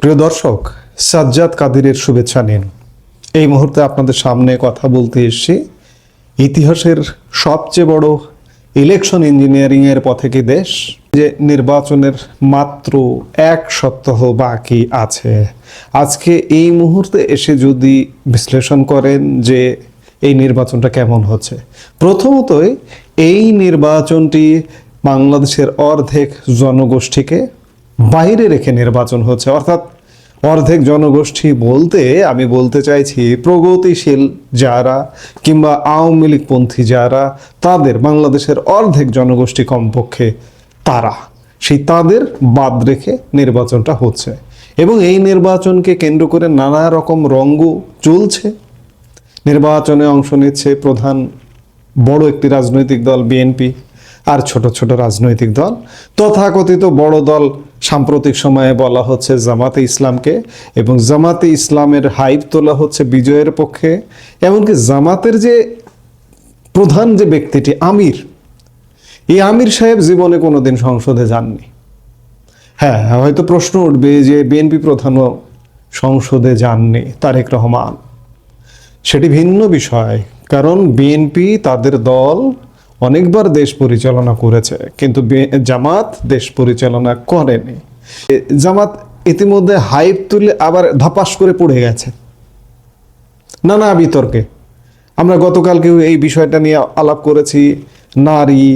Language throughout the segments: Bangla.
প্রিয় দর্শক, সাজ্জাদ কাদিরের শুভেচ্ছা নিন। এই মুহূর্তে আপনাদের সামনে কথা বলতে এসেছি ইতিহাসের সবচেয়ে বড় ইলেকশন ইঞ্জিনিয়ারিং এর পথে কি দেশ, যে নির্বাচনের মাত্র এক সপ্তাহ বাকি আছে। আজকে এই মুহূর্তে এসে যদি বিশ্লেষণ করেন যে এই নির্বাচনটা কেমন হচ্ছে, প্রথমতই এই নির্বাচনটি বাংলাদেশের অর্ধেক জনগোষ্ঠীকে বাইরে রেখে নির্বাচন হচ্ছে। অর্থাৎ অর্ধেক জনগোষ্ঠী বলতে আমি বলতে চাইছি প্রগতিশীল যারা কিংবা আওয়ামী লীগপন্থী যারা, তাদের বাংলাদেশের অর্ধেক জনগোষ্ঠী কমপক্ষে তাদের বাদ রেখে নির্বাচনটা হচ্ছে। এবং এই নির্বাচনকে কেন্দ্র করে নানা রকম রঙ্গ চলছে। নির্বাচনে অংশ নিচ্ছে প্রধান বড় একটি রাজনৈতিক দল বিএনপি, আর ছোট ছোট রাজনৈতিক দল, তথাকথিত বড় দল সাম্প্রতিক সময়ে বলা হচ্ছে জামাতে ইসলামকে, এবং জামাতে ইসলামের হাইপ তোলা হচ্ছে বিজয়ের পক্ষে। এমনকি জামাতের যে প্রধান যে ব্যক্তিটি আমির, এই আমির সাহেব জীবনে কোনোদিন সংসদে যাননি। হ্যাঁ, হয়তো প্রশ্ন উঠবে যে বিএনপি প্রধানও সংসদে যাননি, তারেক রহমান। সেটি ভিন্ন বিষয়, কারণ বিএনপি তাদের দল অনেকবার দেশ পরিচালনা করেছে, কিন্তু জামাত দেশ পরিচালনা করেনি। জামাত ইতিমধ্যে হাইপ তুলে আবার ধপাস করে পড়ে গেছে নানা বিতর্কে। আমরা গতকালকেও এই বিষয়টা নিয়ে আলাপ করেছি। নারী,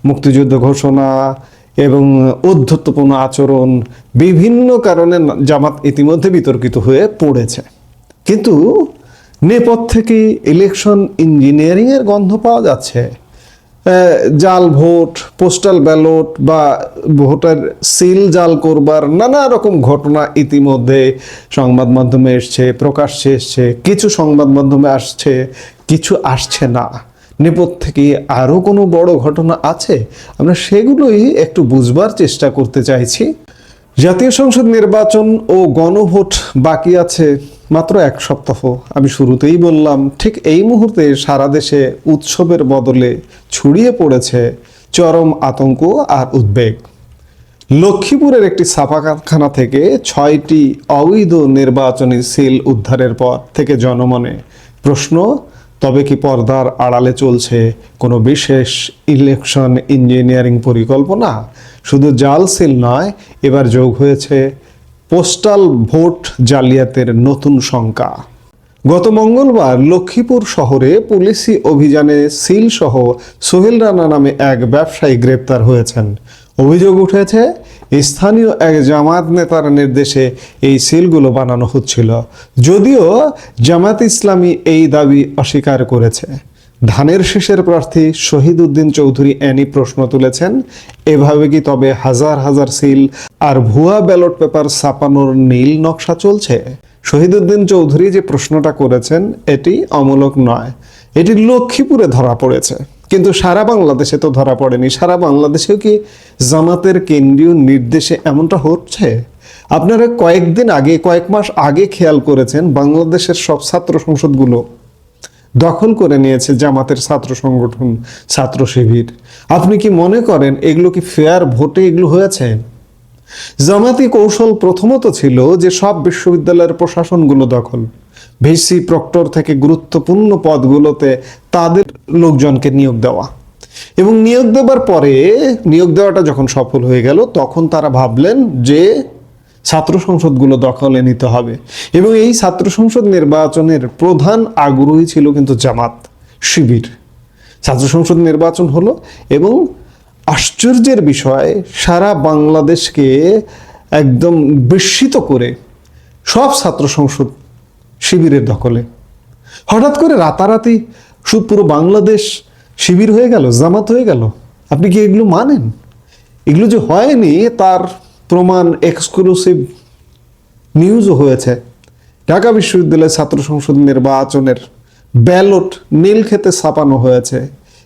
মুক্তিযুদ্ধ ঘোষণা এবং ঔদ্ধত্যপূর্ণ আচরণ, বিভিন্ন কারণে জামাত ইতিমধ্যে বিতর্কিত হয়ে পড়েছে। কিন্তু নেপথ্য থেকে ইলেকশন ইঞ্জিনিয়ারিং এর গন্ধ পাওয়া যাচ্ছে। জাল ভোট, পোস্টাল ব্যালট বা ভোটার সিল জাল করবার নানা রকম ঘটনা ইতিমধ্যে সংবাদ মাধ্যমে এসছে, প্রকাশ্যে এসছে। কিছু সংবাদ মাধ্যমে আসছে, কিছু আসছে না। নেপথ্য থেকে আরও কোনো বড় ঘটনা আছে, আমরা সেগুলোই একটু বুঝবার চেষ্টা করতে চাইছি। জাতীয় সংসদ নির্বাচন ও গণভোট বাকি আছে মাত্র এক সপ্তাহ। আমি শুরুতেই বললাম, ঠিক এই মুহূর্তে সারা দেশে উৎসবের বদলে ছড়িয়ে পড়েছে চরম আতঙ্ক আর উদ্বেগ। লক্ষ্মীপুরের একটি ছাপা কারখানা থেকে 6টি অবৈধ নির্বাচনী সিল উদ্ধারের পর থেকে জনমনে প্রশ্ন, তবে কি পর্দার আড়ালে চলছে কোনো বিশেষ ইলেকশন ইঞ্জিনিয়ারিং পরিকল্পনা? শুধু জাল সিল নয়, এবার যোগ হয়েছে পোস্টাল ভোট জালিয়াতের নতুন শঙ্কা। গত মঙ্গলবার লক্ষ্মীপুর শহরে পুলিশি অভিযানে সিল সহ সোহেল রানা নামে এক ব্যবসায়ী গ্রেপ্তার হয়েছেন। অভিযোগ উঠেছে স্থানীয় এক জামাত নেতার নির্দেশে এই সিলগুলো বানানো হচ্ছিল, যদিও জামাত ইসলামী এই দাবি অস্বীকার করেছে। ধানের শীষের প্রার্থী শহীদউদ্দিন চৌধুরী এনি প্রশ্ন তুলেছেন, এভাবে কি তবে হাজার হাজার সিল আর ভুয়া ব্যালট পেপার ছাপানোর নীল নকশা চলছে? শহীদউদ্দিন চৌধুরী যে প্রশ্নটা করেছেন এটি অমূলক নয়, এটি লক্ষ্মীপুরে ধরা পড়েছে, কিন্তু সারা বাংলাদেশে তো ধরা পড়েনি। সারা বাংলাদেশেও কি জামাতের কেন্দ্রীয় নির্দেশে এমনটা হচ্ছে? আপনারা কয়েকদিন আগে, কয়েক মাস আগে খেয়াল করেছেন বাংলাদেশের সব ছাত্র সংসদগুলো দখল করে নিয়েছে জামাতের ছাত্র সংগঠন, ছাত্র শিবির। আপনি কি মনে করেন এগুলো কি ফেয়ার ভোটে এগুলো হয়েছে? জামাতি কৌশল প্রথমত ছিল যে সব বিশ্ববিদ্যালয়ের প্রশাসনগুলো দখল, ভিসি প্রক্টর থেকে গুরুত্বপূর্ণ পদগুলোতে তাদের লোকজনকে নিয়োগ দেওয়া, এবং নিয়োগ দেওয়ার পরে নিয়োগ দেওয়াটা যখন সফল হয়ে গেল তখন তারা ভাবলেন যে ছাত্র সংসদগুলো দখলে নিতে হবে। এবং এই ছাত্র সংসদ নির্বাচনের প্রধান আগ্রহী ছিল কিন্তু জামাত শিবির। ছাত্র সংসদ নির্বাচন হলো এবং আশ্চর্যের বিষয়, সারা বাংলাদেশকে একদম বিস্মিত করে সব ছাত্র সংসদ শিবিরের দখলে। হঠাৎ করে রাতারাতি পুরো বাংলাদেশ শিবির হয়ে গেল, জামাত হয়ে গেল। আপনি কি এগুলো মানেন? এগুলো যে হয়নি তার প্রমাণ এক্সক্লুসিভ নিউজও হয়েছে। ঢাকা বিশ্ববিদ্যালয়ের ছাত্র সংসদ নির্বাচনের ব্যালট নীলক্ষেতে ছাপানো হয়েছে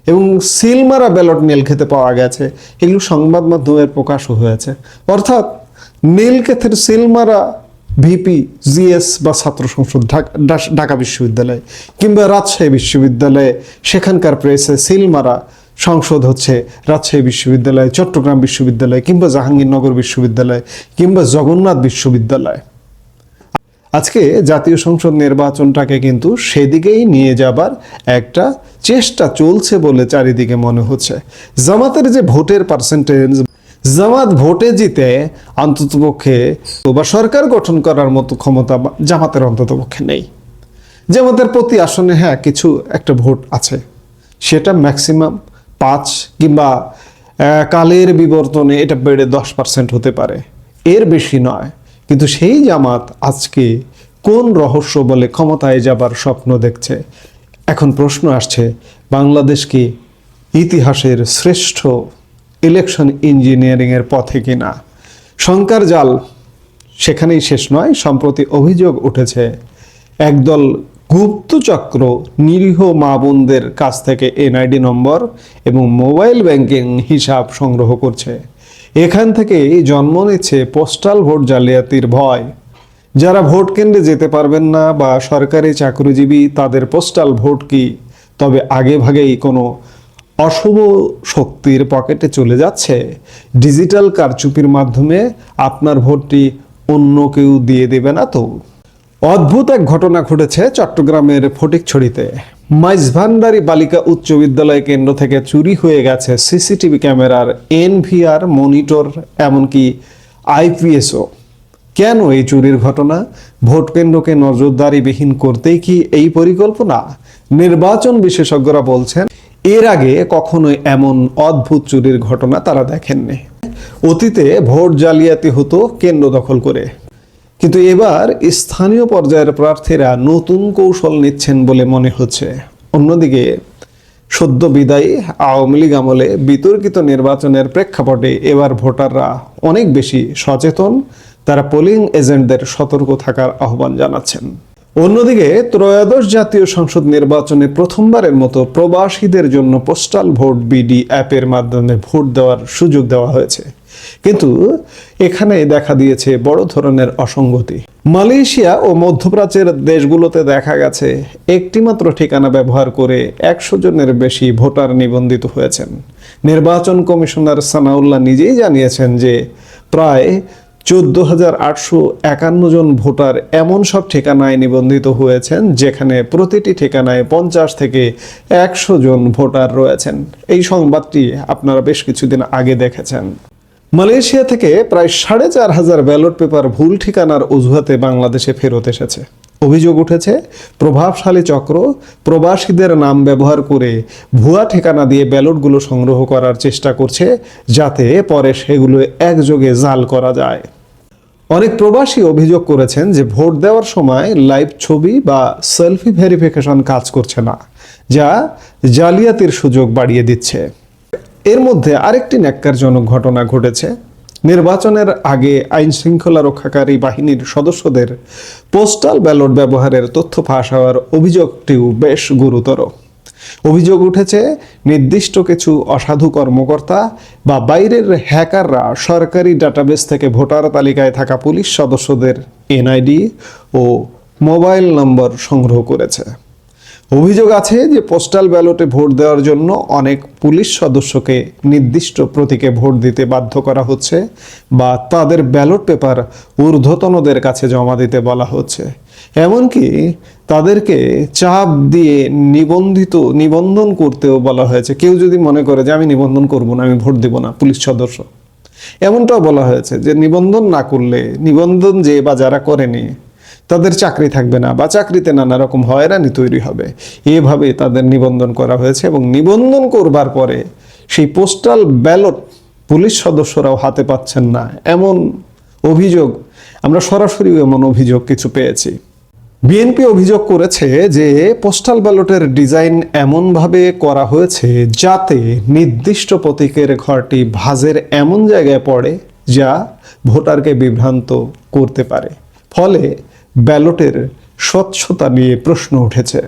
এবং সিলমারা ব্যালট নীলক্ষেতে পাওয়া গেছে। এগুলো সংবাদ মাধ্যমের প্রকাশও হয়েছে। অর্থাৎ নীলক্ষেতের সিলমারা ভিপি, জিএস বা ছাত্র সংসদ ঢাকা বিশ্ববিদ্যালয় কিংবা রাজশাহী বিশ্ববিদ্যালয়ে, সেখানকার প্রেসে সিলমারা সংসদ হচ্ছে রাজশাহী বিশ্ববিদ্যালয়, চট্টগ্রাম বিশ্ববিদ্যালয় কিংবা জাহাঙ্গীরনগর বিশ্ববিদ্যালয় কিংবা জগন্নাথ বিশ্ববিদ্যালয়। আজকে জাতীয় সংসদ নির্বাচনটাকে কিন্তু সেদিকেই নিয়ে যাবার একটা চেষ্টা চলছে বলে চারিদিকে মনে হচ্ছে। জামাতের যে ভোটের পার্সেন্টেজ, জামাত ভোটে জিতে অন্ততপক্ষে বা সরকার গঠন করার মতো ক্ষমতা জামাতের অন্ততপক্ষে নেই। জামাতের প্রতি আসনে হ্যাঁ কিছু একটা ভোট আছে, সেটা ম্যাক্সিমাম 5 কিংবা কালের বিবর্তনে এটা বেড়ে 10% হতে পারে, এর বেশি নয়। কিন্তু সেই জামাত আজকে কোন রহস্য বলে ক্ষমতায় যাবার স্বপ্ন দেখছে? এখন প্রশ্ন আসছে, বাংলাদেশ কি ইতিহাসের শ্রেষ্ঠ ইলেকশন ইঞ্জিনিয়ারিংয়ের পথে কিনা? শঙ্কার জাল সেখানেই শেষ নয়। সম্প্রতি অভিযোগ উঠেছে একদল গুপ্তচক্র নিরীহ মা বোনদের কাছ থেকে এনআইডি নম্বর এবং মোবাইল ব্যাংকিং হিসাব সংগ্রহ করছে। এখান থেকেই জন্ম নিচ্ছে পোস্টাল ভোট জালিয়াতির ভয়। যারা ভোট কেন্দ্রে যেতে পারবেন না বা সরকারি চাকরিজীবী, তাদের পোস্টাল ভোট কি তবে আগে ভাগেই কোনো অশুভ শক্তির পকেটে চলে যাচ্ছে? ডিজিটাল কারচুপির মাধ্যমে আপনার ভোটটি অন্য কেউ দিয়ে দেবে না তো? অদ্ভুত এক ঘটনা ঘটেছে চট্টগ্রামের ফটিকছড়িতে। মাইজভান্ডারি বালিকা উচ্চ বিদ্যালয় কেন্দ্র থেকে চুরি হয়ে গেছে সিসিটিভি ক্যামেরার এনভিআর মনিটর, এমনকি আইপিএসও। কেন এই চুরির ঘটনা? ভোট কেন্দ্রকে নজরদারিবিহীন করতেই কি এই পরিকল্পনা? নির্বাচন বিশেষজ্ঞরা বলছেন এর আগে কখনোই এমন অদ্ভুত চুরির ঘটনা তারা দেখেননি। অতীতে ভোট জালিয়াতি হতো কেন্দ্র দখল করে, কিন্তু এবার স্থানীয় পর্যায়ের প্রার্থীরা নতুন কৌশল নিচ্ছেন বলে মনে হচ্ছে। অন্যদিকে সদ্য বিদায়ী আওয়ামী লীগ আমলে বিতর্কিত নির্বাচনের প্রেক্ষাপটে এবার ভোটাররা অনেক বেশি সচেতন। তারা পোলিং এজেন্টদের সতর্ক থাকার আহ্বান জানাচ্ছেন। অন্যদিকে ত্রয়োদশ জাতীয় সংসদ নির্বাচনে প্রথমবারের মতো প্রবাসীদের জন্য পোস্টাল ভোট বিডি অ্যাপের মাধ্যমে ভোট দেওয়ার সুযোগ দেওয়া হয়েছে। কিন্তু এখানে দেখা দিয়েছে বড় ধরনের অসঙ্গতি। মালয়েশিয়া ও মধ্যপ্রাচ্যের দেশগুলোতে দেখা গেছে একটিমাত্র ঠিকানা ব্যবহার করে 100 জনের বেশি ভোটার নিবন্ধিত হয়েছেন। নির্বাচন কমিশনার সানাউল্লাহ নিজেই জানিয়েছেন যে প্রায় 14,851 জন ভোটার এমন সব ঠিকানায় নিবন্ধিত হয়েছেন যেখানে প্রতিটি ঠিকানায় 50 থেকে 100 জন ভোটার রয়েছেন। এই সংবাদটি আপনারা বেশ কিছুদিন আগে দেখেছেন। মালয়েশিয়া থেকে প্রায় 4,500 ব্যালট পেপার ভুল ঠিকানার অজুহাতে বাংলাদেশে ফেরত এসেছে। অভিযোগ উঠেছে প্রভাবশালী চক্র প্রবাসীদের নাম ব্যবহার করে ভুয়া ঠিকানা দিয়ে ব্যালটগুলো সংগ্রহ করার চেষ্টা করছে, যাতে পরে সেগুলো একযোগে জাল করা যায়। অনেক প্রবাসী অভিযোগ করেছেন যে ভোট দেওয়ার সময় লাইভ ছবি বা সেলফি ভেরিফিকেশন কাজ করছে না, যা জালিয়াতির সুযোগ বাড়িয়ে দিচ্ছে। এর মধ্যে আরেকটি ন্যাক্কারজনক ঘটনা ঘটেছে। নির্বাচনের আগে আইন শৃঙ্খলা রক্ষাকারী বাহিনীর সদস্যদের পোস্টাল ব্যালট ব্যবহারের তথ্য ফাঁস হওয়ার অভিযোগটিও বেশ গুরুতর। অভিযোগ উঠেছে নির্দিষ্ট কিছু অসাধু কর্মকর্তা বা বাইরের হ্যাকাররা সরকারি ডাটাবেস থেকে ভোটার তালিকায় থাকা পুলিশ সদস্যদের এনআইডি ও মোবাইল নম্বর সংগ্রহ করেছে। অভিযোগ আছে যে পোস্টাল ব্যালটে ভোট দেওয়ার জন্য অনেক পুলিশ সদস্যকে নির্দিষ্ট প্রতীকে ভোট দিতে বাধ্য করা হচ্ছে বা তাদের ব্যালট পেপার ঊর্ধ্বতনদের কাছে জমা দিতে বলা হচ্ছে। এমনকি তাদেরকে চাপ দিয়ে নিবন্ধন করতেও বলা হয়েছে। কেউ যদি মনে করে যে আমি নিবন্ধন করব না, আমি ভোট দেব না, পুলিশ সদস্য, এমনটাও বলা হয়েছে যে নিবন্ধন না করলে, নিবন্ধন যে বা যারা করেনি তাদের চাকরি থাকবে না বা চাকরিতে নানা রকম হয়রানি তৈরি হবে, এভাবে তাদের নিবন্ধন করা হয়েছে। এবং নিবন্ধন করবার পরে সেই পোস্টাল ব্যালট পুলিশ সদস্যরাও হাতে পাচ্ছেন না, এমন অভিযোগ আমরা সরাসরি এমন অভিযোগ কিছু পেয়েছি। বিএনপি অভিযোগ করেছে যে পোস্টাল ব্যালটের ডিজাইন এমনভাবে করা হয়েছে যাতে নির্দিষ্ট প্রতীকের ঘরটি ভাঁজের এমন জায়গায় পড়ে যা ভোটারকে বিভ্রান্ত করতে পারে। ফলে ব্যালটের স্বচ্ছতা নিয়ে প্রশ্ন উঠেছে।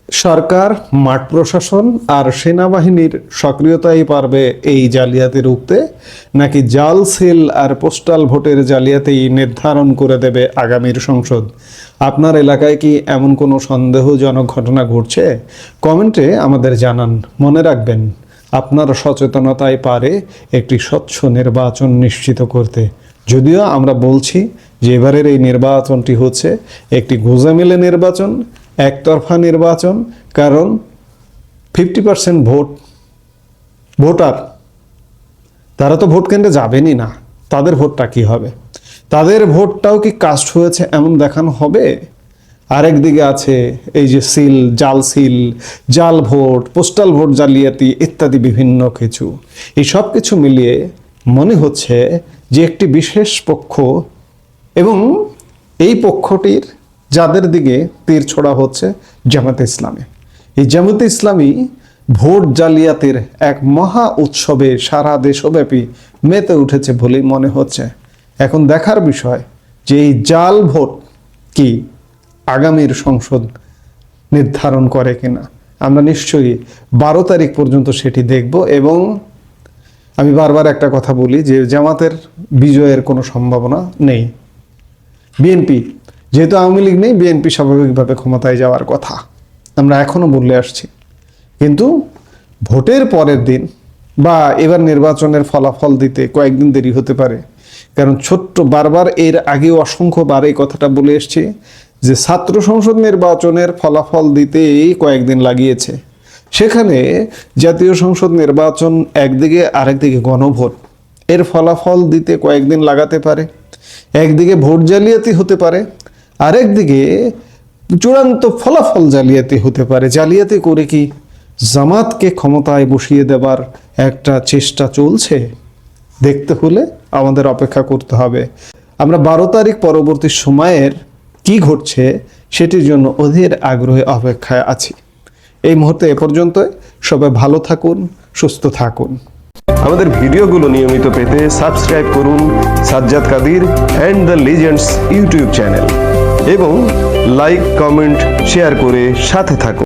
সরকার, মাঠ প্রশাসন আর সেনাবাহিনীর সক্রিয়তাই পারবে এই জালিয়াতি রুখতে, নাকি জাল সেল আর পোস্টাল ভোটের জালিয়াতি নির্ধারণ করে দেবে আগামীর সংসদ? আপনার এলাকায় কি এমন কোনো সন্দেহজনক ঘটনা ঘটছে? কমেন্টে আমাদের জানান। মনে রাখবেন, আপনার সচেতনতাই পারে একটি স্বচ্ছ নির্বাচন নিশ্চিত করতে। যদিও আমরা বলছি যে এবারের এই নির্বাচনটি হচ্ছে একটি গোজামিলে নির্বাচন, একতরফা নির্বাচন, কারণ 50% ভোটার তারা তো ভোট কেন্দ্রে যাবেনই না, তাদের ভোটটা কি হবে? তাদের ভোটটাও কি কাস্ট হয়েছে এমন দেখানো হবে? আরেকদিকে আছে এই যে জাল ভোট, পোস্টাল ভোট জালিয়াতি ইত্যাদি বিভিন্ন কিছু। এই সব কিছু মিলিয়ে মনে হচ্ছে যে একটি বিশেষ পক্ষ, এবং এই পক্ষটির যাদের দিকে তীর ছোড়া হচ্ছে জামাতে ইসলামী। এই জামাতে ইসলামী ভোট জালিয়াতির এক মহা উৎসবে সারা দেশব্যাপী মেতে উঠেছে বলেই মনে হচ্ছে। এখন দেখার বিষয় যে এই জাল ভোট কি আগামীর সংসদ নির্ধারণ করে কিনা। আমরা নিশ্চয়ই 12 তারিখ পর্যন্ত সেটি দেখব। এবং আমি বারবার একটা কথা বলি যে জামাতের বিজয়ের কোনো সম্ভাবনা নেই। বিএনপি, যেহেতু আওয়ামী লীগ নেই, বিএনপি স্বাভাবিকভাবে ক্ষমতায় যাওয়ার কথা আমরা এখনো বলে আসছি। কিন্তু ভোটের পরের দিন বা এবার নির্বাচনের ফলাফল দিতে কয়েকদিন দেরি হতে পারে, কারণ বারবার এর আগেও অসংখ্যবার এই কথাটা বলে এসছি যে ছাত্র সংসদ নির্বাচনের ফলাফল দিতেই কয়েকদিন লাগিয়েছে। সেখানে জাতীয় সংসদ নির্বাচন একদিকে, আরেকদিকে গণভোট, এর ফলাফল দিতে কয়েকদিন লাগাতে পারে। একদিকে ভোট জালিয়াতি হতে পারে, আরেকদিকে চূড়ান্ত ফলাফল জালিয়াতি হতে পারে। জালিয়াতি করে কি জামাতকে ক্ষমতায় বসিয়ে দেবার একটা চেষ্টা চলছে? দেখতে হলে আমাদের অপেক্ষা করতে হবে। আমরা 12 তারিখ পরবর্তী সময়ের কি ঘটছে সেটির জন্য অধীর আগ্রহে অপেক্ষায় আছি। এই মুহূর্তে এ পর্যন্ত। সবাই ভালো থাকুন, সুস্থ থাকুন। আমাদের ভিডিওগুলো নিয়মিত পেতে সাবস্ক্রাইব করুন Sajjad Kadir and the legends YouTube channel এবং লাইক, কমেন্ট, শেয়ার করে সাথে থাকুন।